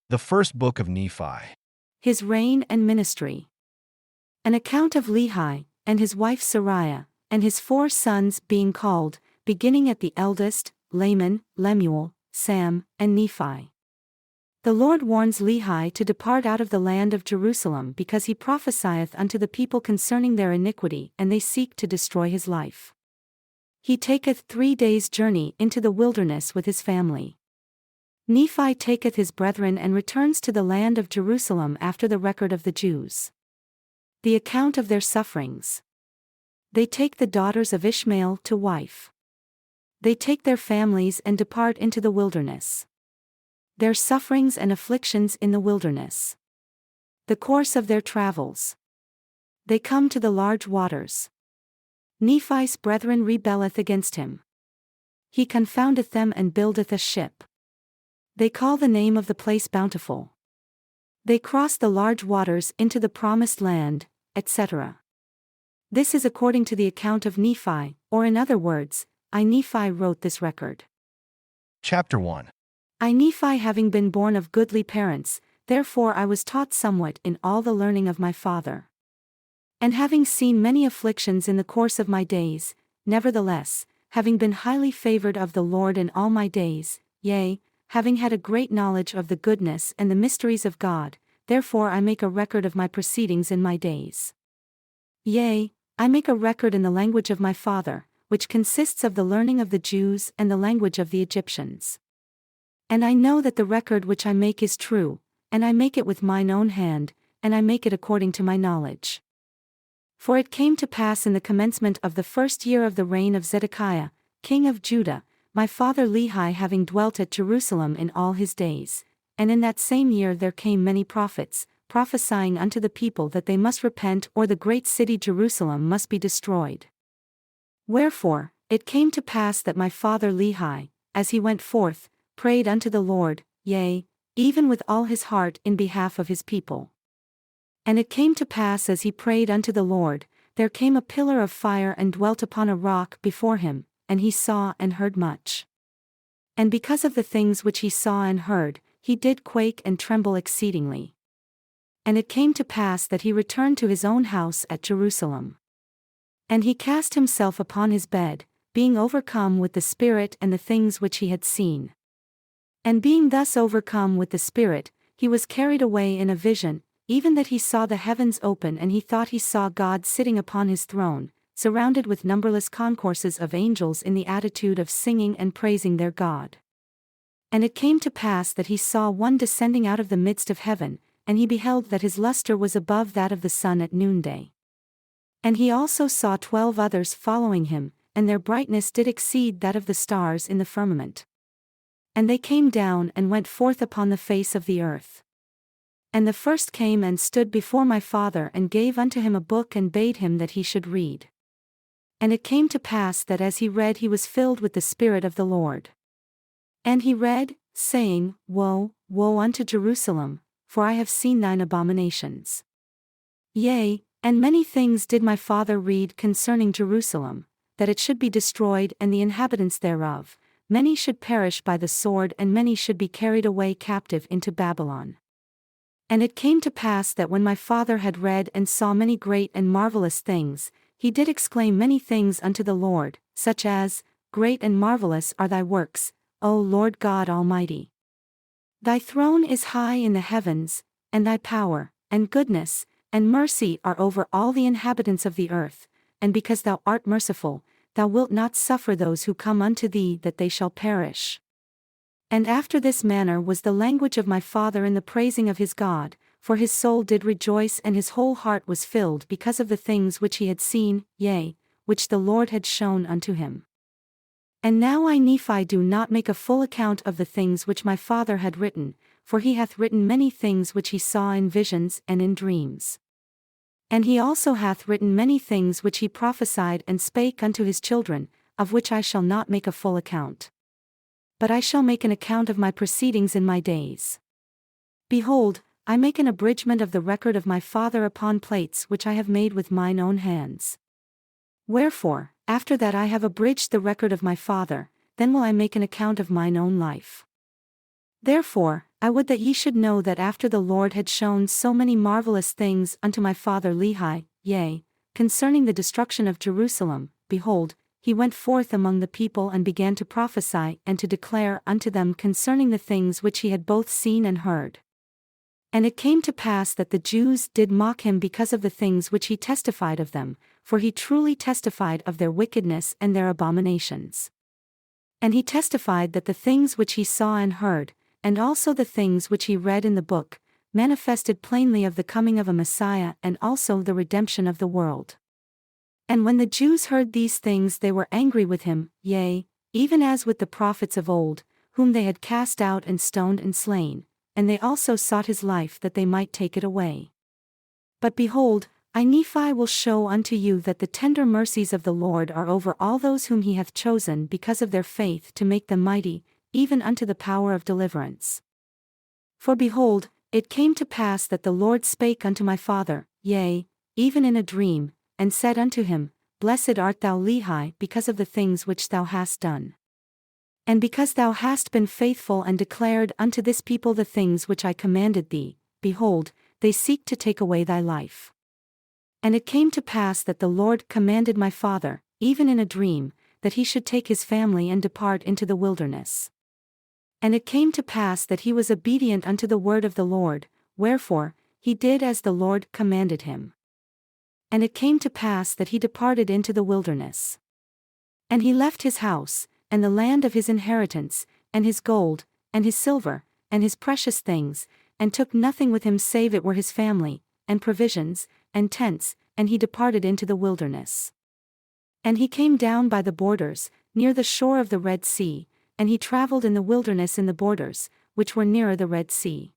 The first book of Nephi. His reign and ministry. An account of Lehi, and his wife Sariah, and his 4 sons being called, beginning at the eldest, Laman, Lemuel, Sam, and Nephi. The Lord warns Lehi to depart out of the land of Jerusalem because he prophesieth unto the people concerning their iniquity, and they seek to destroy his life. He taketh 3 days' journey into the wilderness with his family. Nephi taketh his brethren and returns to the land of Jerusalem after the record of the Jews. The account of their sufferings. They take the daughters of Ishmael to wife. They take their families and depart into the wilderness. Their sufferings and afflictions in the wilderness. The course of their travels. They come to the large waters. Nephi's brethren rebelleth against him. He confoundeth them and buildeth a ship. They call the name of the place Bountiful. They cross the large waters into the promised land, etc. This is according to the account of Nephi, or in other words, I Nephi wrote this record. Chapter 1. I Nephi, having been born of goodly parents, therefore I was taught somewhat in all the learning of my father. And having seen many afflictions in the course of my days, nevertheless, having been highly favored of the Lord in all my days, yea, having had a great knowledge of the goodness and the mysteries of God, therefore I make a record of my proceedings in my days. Yea, I make a record in the language of my father, which consists of the learning of the Jews and the language of the Egyptians. And I know that the record which I make is true, and I make it with mine own hand, and I make it according to my knowledge. For it came to pass in the commencement of the 1st year of the reign of Zedekiah, king of Judah, my father Lehi having dwelt at Jerusalem in all his days, and in that same year there came many prophets, prophesying unto the people that they must repent or the great city Jerusalem must be destroyed. Wherefore, it came to pass that my father Lehi, as he went forth, prayed unto the Lord, yea, even with all his heart in behalf of his people. And it came to pass as he prayed unto the Lord, there came a pillar of fire and dwelt upon a rock before him, and he saw and heard much. And because of the things which he saw and heard, he did quake and tremble exceedingly. And it came to pass that he returned to his own house at Jerusalem. And he cast himself upon his bed, being overcome with the Spirit and the things which he had seen. And being thus overcome with the Spirit, he was carried away in a vision, even that he saw the heavens open, and he thought he saw God sitting upon his throne, surrounded with numberless concourses of angels in the attitude of singing and praising their God. And it came to pass that he saw one descending out of the midst of heaven, and he beheld that his luster was above that of the sun at noonday. And he also saw 12 others following him, and their brightness did exceed that of the stars in the firmament. And they came down and went forth upon the face of the earth. And the first came and stood before my father and gave unto him a book and bade him that he should read. And it came to pass that as he read he was filled with the Spirit of the Lord. And he read, saying, Woe, woe unto Jerusalem, for I have seen thine abominations. Yea, and many things did my father read concerning Jerusalem, that it should be destroyed and the inhabitants thereof, many should perish by the sword and many should be carried away captive into Babylon. And it came to pass that when my father had read and saw many great and marvelous things, he did exclaim many things unto the Lord, such as, Great and marvelous are thy works, O Lord God Almighty. Thy throne is high in the heavens, and thy power, and goodness, and mercy are over all the inhabitants of the earth, and because thou art merciful, thou wilt not suffer those who come unto thee that they shall perish. And after this manner was the language of my father in the praising of his God, for his soul did rejoice and his whole heart was filled because of the things which he had seen, yea, which the Lord had shown unto him. And now I Nephi do not make a full account of the things which my father had written, for he hath written many things which he saw in visions and in dreams. And he also hath written many things which he prophesied and spake unto his children, of which I shall not make a full account. But I shall make an account of my proceedings in my days. Behold, I make an abridgment of the record of my father upon plates which I have made with mine own hands. Wherefore, after that I have abridged the record of my father, then will I make an account of mine own life. Therefore, I would that ye should know that after the Lord had shown so many marvelous things unto my father Lehi, yea, concerning the destruction of Jerusalem, behold, he went forth among the people and began to prophesy and to declare unto them concerning the things which he had both seen and heard. And it came to pass that the Jews did mock him because of the things which he testified of them, for he truly testified of their wickedness and their abominations. And he testified that the things which he saw and heard, and also the things which he read in the book, manifested plainly of the coming of a Messiah and also the redemption of the world. And when the Jews heard these things they were angry with him, yea, even as with the prophets of old, whom they had cast out and stoned and slain, and they also sought his life that they might take it away. But behold, I Nephi will show unto you that the tender mercies of the Lord are over all those whom he hath chosen because of their faith to make them mighty, even unto the power of deliverance. For behold, it came to pass that the Lord spake unto my father, yea, even in a dream, and said unto him, Blessed art thou Lehi because of the things which thou hast done. And because thou hast been faithful and declared unto this people the things which I commanded thee, behold, they seek to take away thy life. And it came to pass that the Lord commanded my father, even in a dream, that he should take his family and depart into the wilderness. And it came to pass that he was obedient unto the word of the Lord, wherefore, he did as the Lord commanded him. And it came to pass that he departed into the wilderness. And he left his house, and the land of his inheritance, and his gold, and his silver, and his precious things, and took nothing with him save it were his family, and provisions, and tents, and he departed into the wilderness. And he came down by the borders, near the shore of the Red Sea, and he travelled in the wilderness in the borders, which were nearer the Red Sea.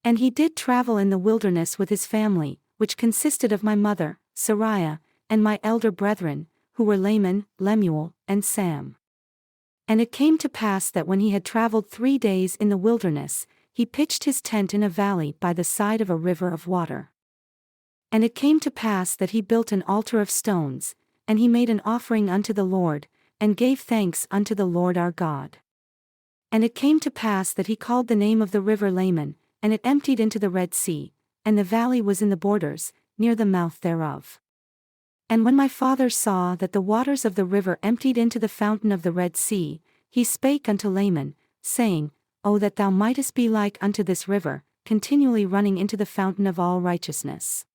And he did travel in the wilderness with his family, which consisted of my mother, Sariah, and my elder brethren, who were Laman, Lemuel, and Sam. And it came to pass that when he had travelled 3 days in the wilderness, he pitched his tent in a valley by the side of a river of water. And it came to pass that he built an altar of stones, and he made an offering unto the Lord, and gave thanks unto the Lord our God. And it came to pass that he called the name of the river Laman, and it emptied into the Red Sea, and the valley was in the borders, near the mouth thereof. And when my father saw that the waters of the river emptied into the fountain of the Red Sea, he spake unto Laman, saying, O that thou mightest be like unto this river, continually running into the fountain of all righteousness.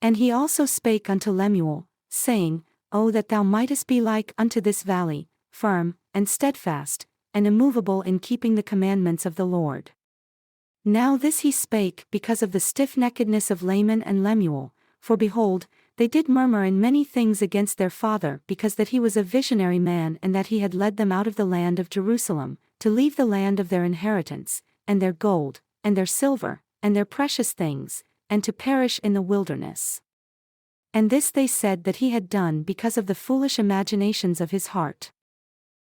And he also spake unto Lemuel, saying, O that thou mightest be like unto this valley, firm, and steadfast, and immovable in keeping the commandments of the Lord. Now this he spake because of the stiffneckedness of Laman and Lemuel, for behold, they did murmur in many things against their father because that he was a visionary man and that he had led them out of the land of Jerusalem, to leave the land of their inheritance, and their gold, and their silver, and their precious things, and to perish in the wilderness. And this they said that he had done because of the foolish imaginations of his heart.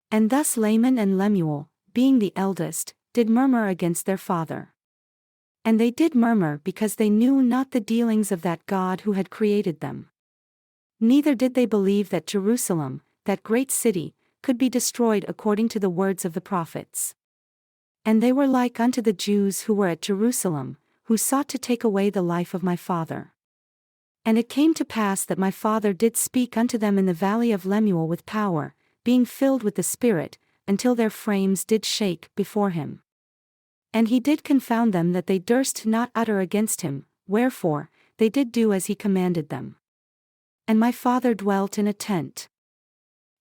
And thus Laman and Lemuel, being the eldest, did murmur against their father. And they did murmur because they knew not the dealings of that God who had created them. Neither did they believe that Jerusalem, that great city, could be destroyed according to the words of the prophets. And they were like unto the Jews who were at Jerusalem, who sought to take away the life of my father. And it came to pass that my father did speak unto them in the valley of Lemuel with power, being filled with the Spirit, until their frames did shake before him. And he did confound them that they durst not utter against him, wherefore, they did do as he commanded them. And my father dwelt in a tent.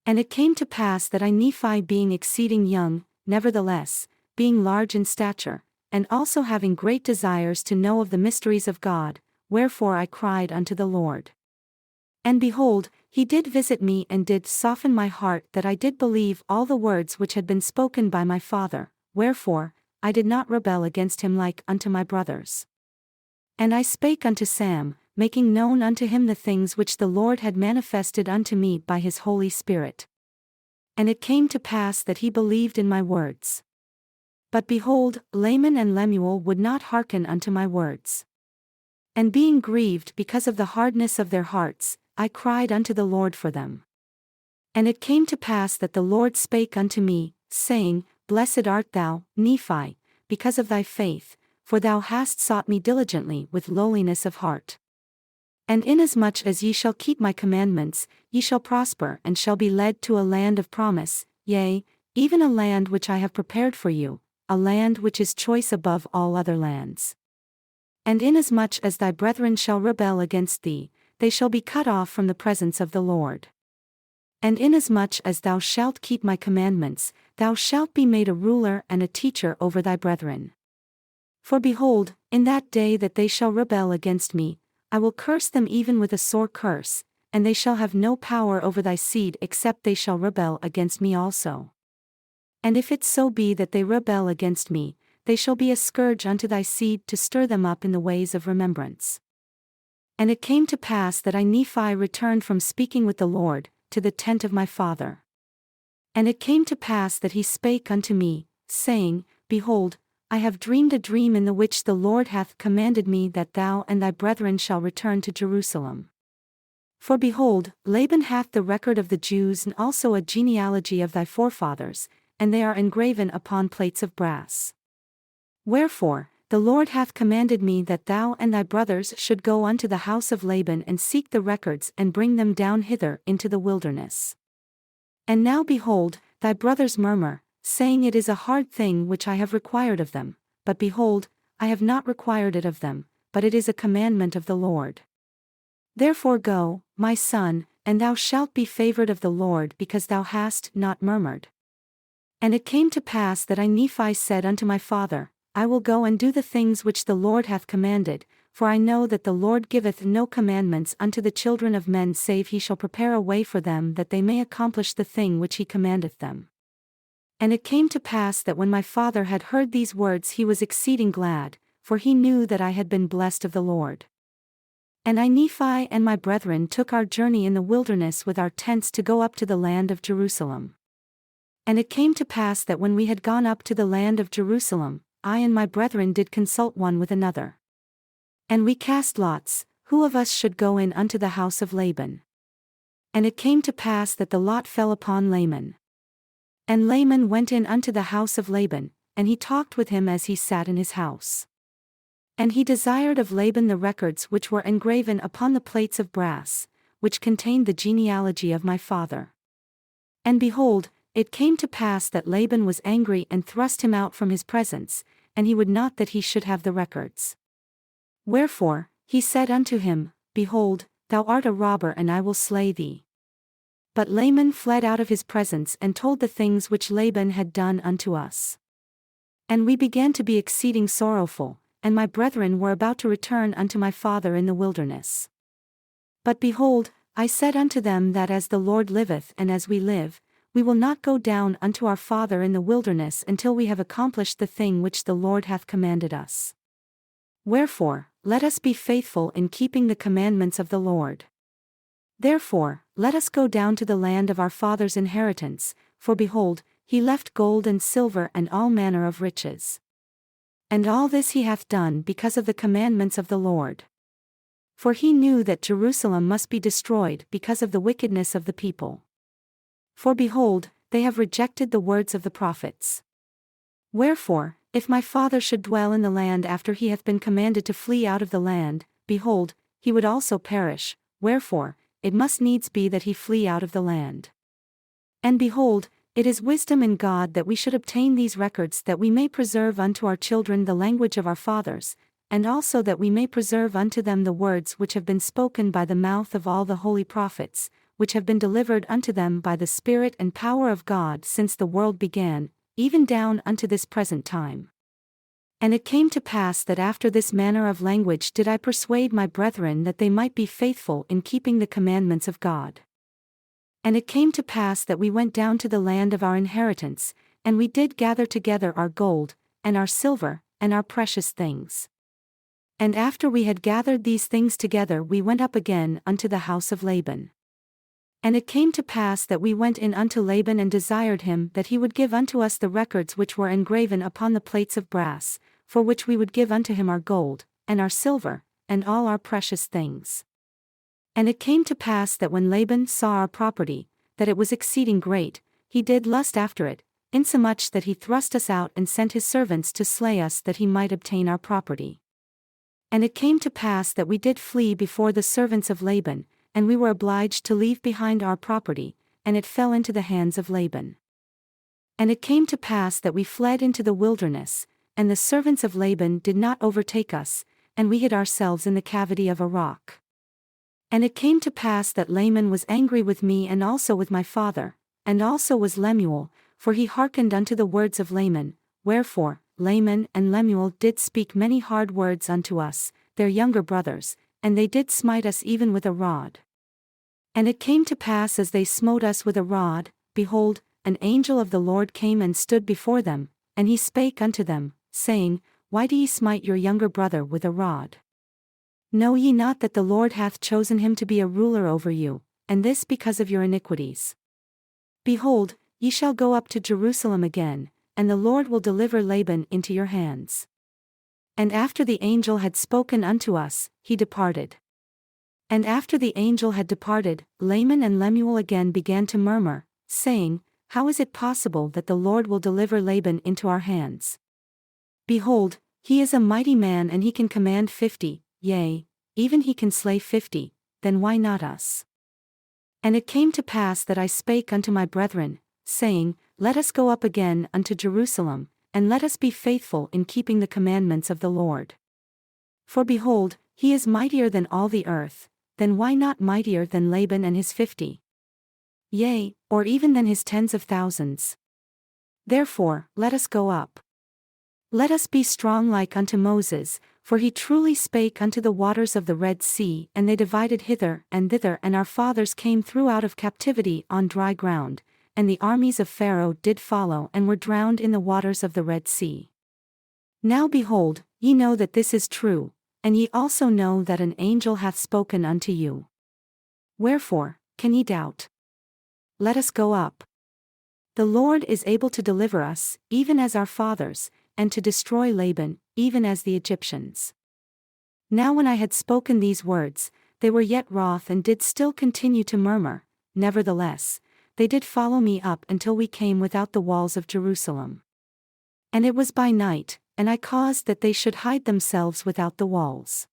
And it came to pass that I Nephi being exceeding young, nevertheless, being large in stature, and also having great desires to know of the mysteries of God, wherefore I cried unto the Lord. And behold, he did visit me and did soften my heart that I did believe all the words which had been spoken by my father, wherefore, I did not rebel against him like unto my brothers. And I spake unto Sam, making known unto him the things which the Lord had manifested unto me by his Holy Spirit. And it came to pass that he believed in my words. But behold, Laman and Lemuel would not hearken unto my words. And being grieved because of the hardness of their hearts, I cried unto the Lord for them. And it came to pass that the Lord spake unto me, saying, Blessed art thou, Nephi, because of thy faith, for thou hast sought me diligently with lowliness of heart. And inasmuch as ye shall keep my commandments, ye shall prosper and shall be led to a land of promise, yea, even a land which I have prepared for you, a land which is choice above all other lands. And inasmuch as thy brethren shall rebel against thee, they shall be cut off from the presence of the Lord. And inasmuch as thou shalt keep my commandments, thou shalt be made a ruler and a teacher over thy brethren. For behold, in that day that they shall rebel against me, I will curse them even with a sore curse, and they shall have no power over thy seed except they shall rebel against me also. And if it so be that they rebel against me, they shall be a scourge unto thy seed to stir them up in the ways of remembrance. And it came to pass that I Nephi returned from speaking with the Lord, to the tent of my father. And it came to pass that he spake unto me, saying, Behold, I have dreamed a dream in the which the Lord hath commanded me that thou and thy brethren shall return to Jerusalem. For behold, Laban hath the record of the Jews and also a genealogy of thy forefathers, and they are engraven upon plates of brass. Wherefore, the Lord hath commanded me that thou and thy brothers should go unto the house of Laban and seek the records and bring them down hither into the wilderness. And now behold, thy brothers murmur, saying it is a hard thing which I have required of them, but behold, I have not required it of them, but it is a commandment of the Lord. Therefore go, my son, and thou shalt be favored of the Lord because thou hast not murmured. And it came to pass that I Nephi said unto my father, I will go and do the things which the Lord hath commanded, for I know that the Lord giveth no commandments unto the children of men save he shall prepare a way for them that they may accomplish the thing which he commandeth them. And it came to pass that when my father had heard these words he was exceeding glad, for he knew that I had been blessed of the Lord. And I Nephi and my brethren took our journey in the wilderness with our tents to go up to the land of Jerusalem. And it came to pass that when we had gone up to the land of Jerusalem, I and my brethren did consult one with another. And we cast lots, who of us should go in unto the house of Laban. And it came to pass that the lot fell upon Laman. And Laman went in unto the house of Laban, and he talked with him as he sat in his house. And he desired of Laban the records which were engraven upon the plates of brass, which contained the genealogy of my father. And behold, it came to pass that Laban was angry and thrust him out from his presence, and he would not that he should have the records. Wherefore, he said unto him, Behold, thou art a robber and I will slay thee. But Laman fled out of his presence and told the things which Laban had done unto us. And we began to be exceeding sorrowful, and my brethren were about to return unto my father in the wilderness. But behold, I said unto them that as the Lord liveth and as we live, we will not go down unto our father in the wilderness until we have accomplished the thing which the Lord hath commanded us. Wherefore, let us be faithful in keeping the commandments of the Lord. Therefore, let us go down to the land of our father's inheritance, for behold, he left gold and silver and all manner of riches. And all this he hath done because of the commandments of the Lord. For he knew that Jerusalem must be destroyed because of the wickedness of the people. For behold, they have rejected the words of the prophets. Wherefore, if my father should dwell in the land after he hath been commanded to flee out of the land, behold, he would also perish, wherefore, it must needs be that he flee out of the land. And behold, it is wisdom in God that we should obtain these records that we may preserve unto our children the language of our fathers, and also that we may preserve unto them the words which have been spoken by the mouth of all the holy prophets, which have been delivered unto them by the Spirit and power of God since the world began, even down unto this present time. And it came to pass that after this manner of language did I persuade my brethren that they might be faithful in keeping the commandments of God. And it came to pass that we went down to the land of our inheritance, and we did gather together our gold, and our silver, and our precious things. And after we had gathered these things together we went up again unto the house of Laban. And it came to pass that we went in unto Laban and desired him that he would give unto us the records which were engraven upon the plates of brass, for which we would give unto him our gold, and our silver, and all our precious things. And it came to pass that when Laban saw our property, that it was exceeding great, he did lust after it, insomuch that he thrust us out and sent his servants to slay us that he might obtain our property. And it came to pass that we did flee before the servants of Laban, and we were obliged to leave behind our property, and it fell into the hands of Laban. And it came to pass that we fled into the wilderness, and the servants of Laban did not overtake us, and we hid ourselves in the cavity of a rock. And it came to pass that Laman was angry with me and also with my father, and also was Lemuel, for he hearkened unto the words of Laman, wherefore Laman and Lemuel did speak many hard words unto us, their younger brothers, and they did smite us even with a rod. And it came to pass as they smote us with a rod, behold, an angel of the Lord came and stood before them, and he spake unto them, saying, Why do ye smite your younger brother with a rod? Know ye not that the Lord hath chosen him to be a ruler over you, and this because of your iniquities? Behold, ye shall go up to Jerusalem again, and the Lord will deliver Laban into your hands. And after the angel had spoken unto us, he departed. And after the angel had departed, Laman and Lemuel again began to murmur, saying, How is it possible that the Lord will deliver Laban into our hands? Behold, he is a mighty man and he can command 50, yea, even he can slay 50, then why not us? And it came to pass that I spake unto my brethren, saying, Let us go up again unto Jerusalem, and let us be faithful in keeping the commandments of the Lord. For behold, he is mightier than all the earth, then why not mightier than Laban and his 50? Yea, or even than his tens of thousands. Therefore, let us go up. Let us be strong like unto Moses, for he truly spake unto the waters of the Red Sea, and they divided hither and thither, and our fathers came through out of captivity on dry ground, and the armies of Pharaoh did follow and were drowned in the waters of the Red Sea. Now behold, ye know that this is true, and ye also know that an angel hath spoken unto you. Wherefore, can ye doubt? Let us go up. The Lord is able to deliver us, even as our fathers, and to destroy Laban, even as the Egyptians. Now when I had spoken these words, they were yet wroth and did still continue to murmur, nevertheless, they did follow me up until we came without the walls of Jerusalem. And it was by night, and I caused that they should hide themselves without the walls.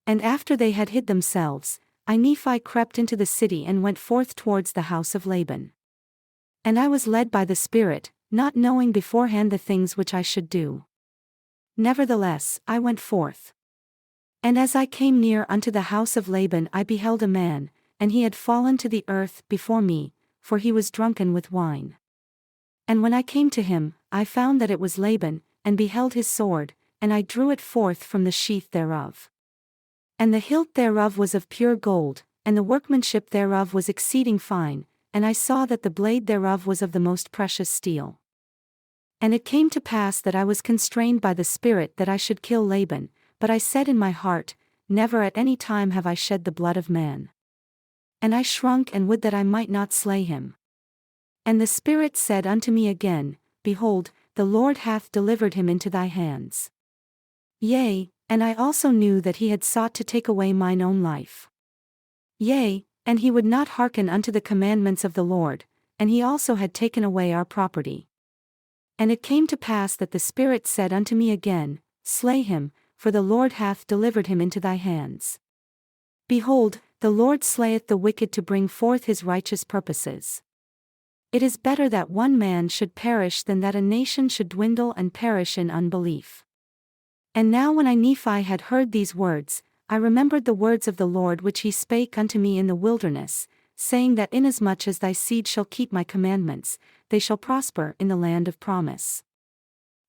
And after they had hid themselves, I Nephi crept into the city and went forth towards the house of Laban. And I was led by the Spirit, not knowing beforehand the things which I should do. Nevertheless, I went forth. And as I came near unto the house of Laban, I beheld a man, and he had fallen to the earth before me, for he was drunken with wine. And when I came to him, I found that it was Laban, and beheld his sword, and I drew it forth from the sheath thereof. And the hilt thereof was of pure gold, and the workmanship thereof was exceeding fine, and I saw that the blade thereof was of the most precious steel. And it came to pass that I was constrained by the Spirit that I should kill Laban, but I said in my heart, Never at any time have I shed the blood of man. And I shrunk and would that I might not slay him. And the Spirit said unto me again, Behold, the Lord hath delivered him into thy hands. Yea, and I also knew that he had sought to take away mine own life. Yea, and he would not hearken unto the commandments of the Lord, and he also had taken away our property. And it came to pass that the Spirit said unto me again, Slay him, for the Lord hath delivered him into thy hands. Behold, the Lord slayeth the wicked to bring forth his righteous purposes. It is better that one man should perish than that a nation should dwindle and perish in unbelief. And now when I Nephi had heard these words, I remembered the words of the Lord which he spake unto me in the wilderness, saying that inasmuch as thy seed shall keep my commandments, they shall prosper in the land of promise.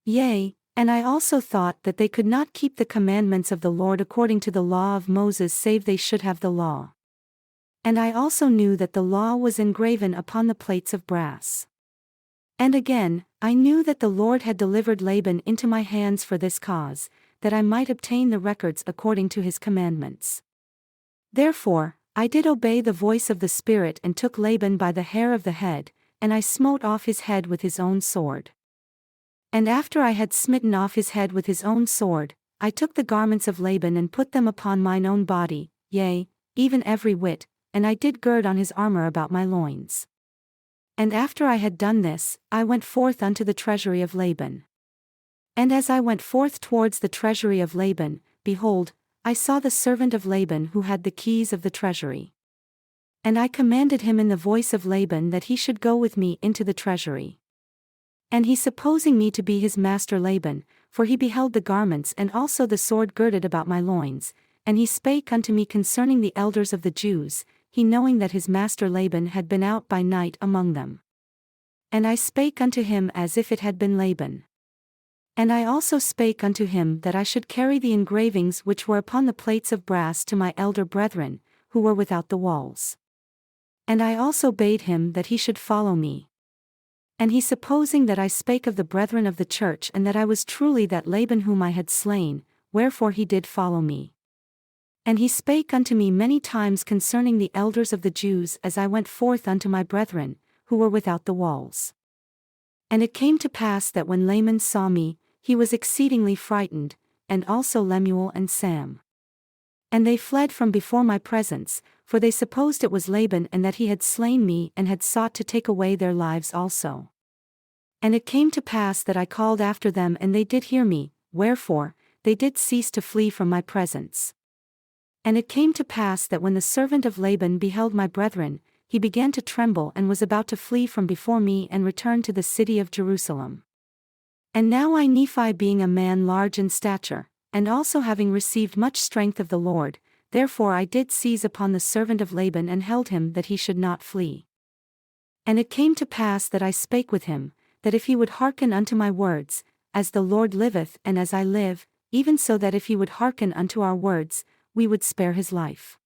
Yea, and I also thought that they could not keep the commandments of the Lord according to the law of Moses save they should have the law. And I also knew that the law was engraven upon the plates of brass. And again, I knew that the Lord had delivered Laban into my hands for this cause, that I might obtain the records according to his commandments. Therefore, I did obey the voice of the Spirit and took Laban by the hair of the head, and I smote off his head with his own sword. And after I had smitten off his head with his own sword, I took the garments of Laban and put them upon mine own body, yea, even every whit, and I did gird on his armor about my loins. And after I had done this, I went forth unto the treasury of Laban. And as I went forth towards the treasury of Laban, behold, I saw the servant of Laban who had the keys of the treasury. And I commanded him in the voice of Laban that he should go with me into the treasury. And he, supposing me to be his master Laban, for he beheld the garments and also the sword girded about my loins, and he spake unto me concerning the elders of the Jews, he knowing that his master Laban had been out by night among them. And I spake unto him as if it had been Laban. And I also spake unto him that I should carry the engravings which were upon the plates of brass to my elder brethren, who were without the walls. And I also bade him that he should follow me. And he, supposing that I spake of the brethren of the church and that I was truly that Laban whom I had slain, wherefore he did follow me. And he spake unto me many times concerning the elders of the Jews as I went forth unto my brethren, who were without the walls. And it came to pass that when Laman saw me, he was exceedingly frightened, and also Lemuel and Sam. And they fled from before my presence, for they supposed it was Laban and that he had slain me and had sought to take away their lives also. And it came to pass that I called after them and they did hear me, wherefore, they did cease to flee from my presence. And it came to pass that when the servant of Laban beheld my brethren, he began to tremble and was about to flee from before me and return to the city of Jerusalem. And now I, Nephi, being a man large in stature, and also having received much strength of the Lord, therefore I did seize upon the servant of Laban and held him that he should not flee. And it came to pass that I spake with him, that if he would hearken unto my words, as the Lord liveth and as I live, even so that if he would hearken unto our words, we would spare his life.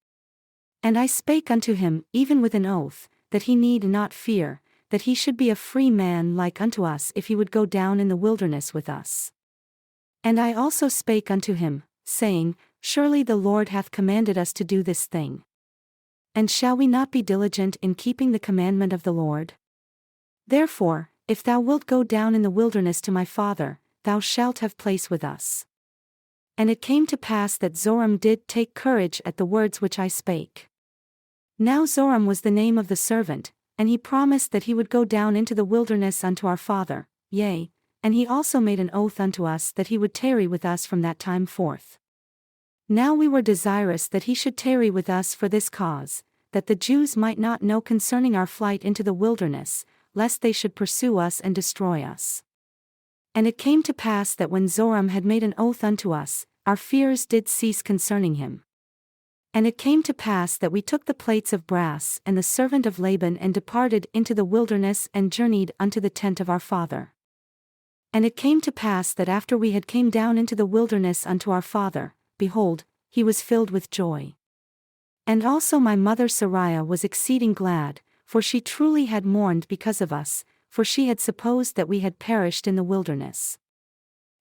And I spake unto him, even with an oath, that he need not fear, that he should be a free man like unto us if he would go down in the wilderness with us. And I also spake unto him, saying, Surely the Lord hath commanded us to do this thing. And shall we not be diligent in keeping the commandment of the Lord? Therefore, if thou wilt go down in the wilderness to my father, thou shalt have place with us. And it came to pass that Zoram did take courage at the words which I spake. Now Zoram was the name of the servant, and he promised that he would go down into the wilderness unto our father, yea, and he also made an oath unto us that he would tarry with us from that time forth. Now we were desirous that he should tarry with us for this cause, that the Jews might not know concerning our flight into the wilderness, lest they should pursue us and destroy us. And it came to pass that when Zoram had made an oath unto us, our fears did cease concerning him. And it came to pass that we took the plates of brass and the servant of Laban and departed into the wilderness and journeyed unto the tent of our father. And it came to pass that after we had came down into the wilderness unto our father, behold, he was filled with joy. And also my mother Sariah was exceeding glad, for she truly had mourned because of us, for she had supposed that we had perished in the wilderness.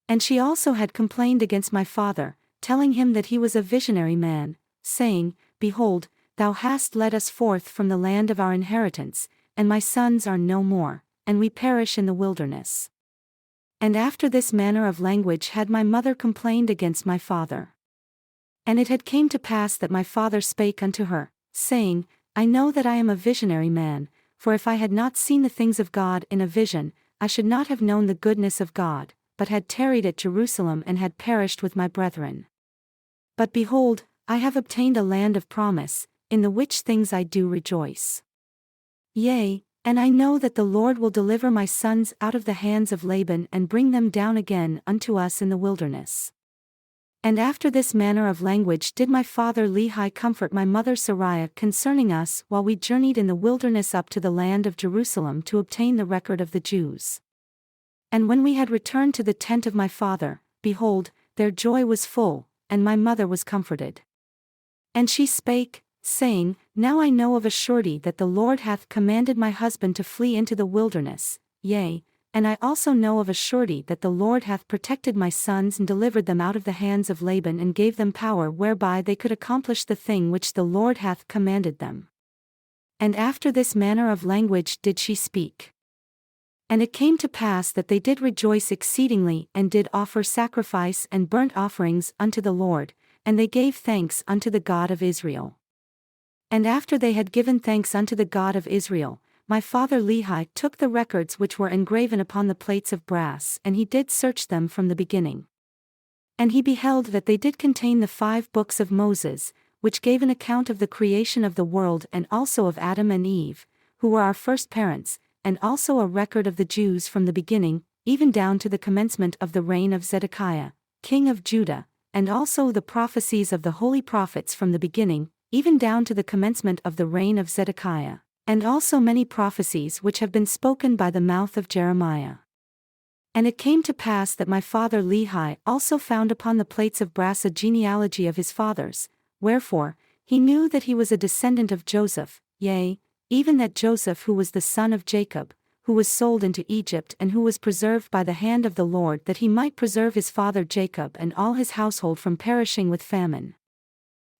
And she also had complained against my father, telling him that he was a visionary man, saying, Behold, thou hast led us forth from the land of our inheritance, and my sons are no more, and we perish in the wilderness. And after this manner of language had my mother complained against my father. And it had came to pass that my father spake unto her, saying, I know that I am a visionary man, for if I had not seen the things of God in a vision, I should not have known the goodness of God, but had tarried at Jerusalem and had perished with my brethren. But behold, I have obtained a land of promise, in the which things I do rejoice. Yea, and I know that the Lord will deliver my sons out of the hands of Laban and bring them down again unto us in the wilderness. And after this manner of language did my father Lehi comfort my mother Sariah concerning us while we journeyed in the wilderness up to the land of Jerusalem to obtain the record of the Jews. And when we had returned to the tent of my father, behold, their joy was full, and my mother was comforted. And she spake, saying, Now I know of a surety that the Lord hath commanded my husband to flee into the wilderness, yea, and I also know of a surety that the Lord hath protected my sons and delivered them out of the hands of Laban and gave them power whereby they could accomplish the thing which the Lord hath commanded them. And after this manner of language did she speak. And it came to pass that they did rejoice exceedingly and did offer sacrifice and burnt offerings unto the Lord, and they gave thanks unto the God of Israel. And after they had given thanks unto the God of Israel, my father Lehi took the records which were engraven upon the plates of brass, and he did search them from the beginning. And he beheld that they did contain the 5 books of Moses, which gave an account of the creation of the world and also of Adam and Eve, who were our first parents, and also a record of the Jews from the beginning, even down to the commencement of the reign of Zedekiah, king of Judah, and also the prophecies of the holy prophets from the beginning, even down to the commencement of the reign of Zedekiah, and also many prophecies which have been spoken by the mouth of Jeremiah. And it came to pass that my father Lehi also found upon the plates of brass a genealogy of his fathers, wherefore, he knew that he was a descendant of Joseph, yea, even that Joseph who was the son of Jacob, who was sold into Egypt and who was preserved by the hand of the Lord that he might preserve his father Jacob and all his household from perishing with famine.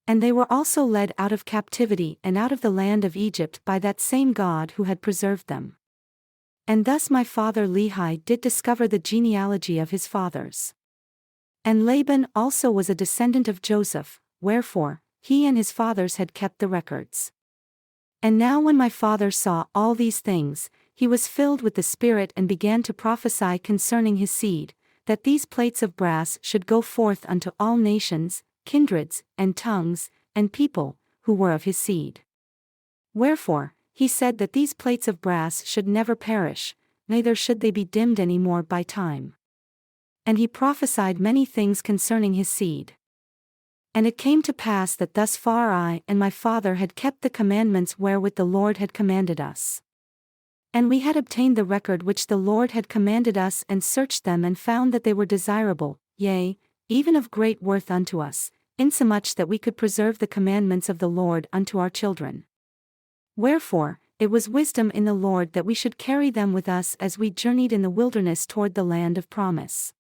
And they were also led out of captivity and out of the land of Egypt by that same God who had preserved them. And thus my father Lehi did discover the genealogy of his fathers. And Laban also was a descendant of Joseph, wherefore, he and his fathers had kept the records. And now when my father saw all these things, he was filled with the Spirit and began to prophesy concerning his seed, that these plates of brass should go forth unto all nations, kindreds, and tongues, and people, who were of his seed. Wherefore, he said that these plates of brass should never perish, neither should they be dimmed any more by time. And he prophesied many things concerning his seed. And it came to pass that thus far I and my father had kept the commandments wherewith the Lord had commanded us. And we had obtained the record which the Lord had commanded us and searched them and found that they were desirable, yea, even of great worth unto us, insomuch that we could preserve the commandments of the Lord unto our children. Wherefore, it was wisdom in the Lord that we should carry them with us as we journeyed in the wilderness toward the land of promise.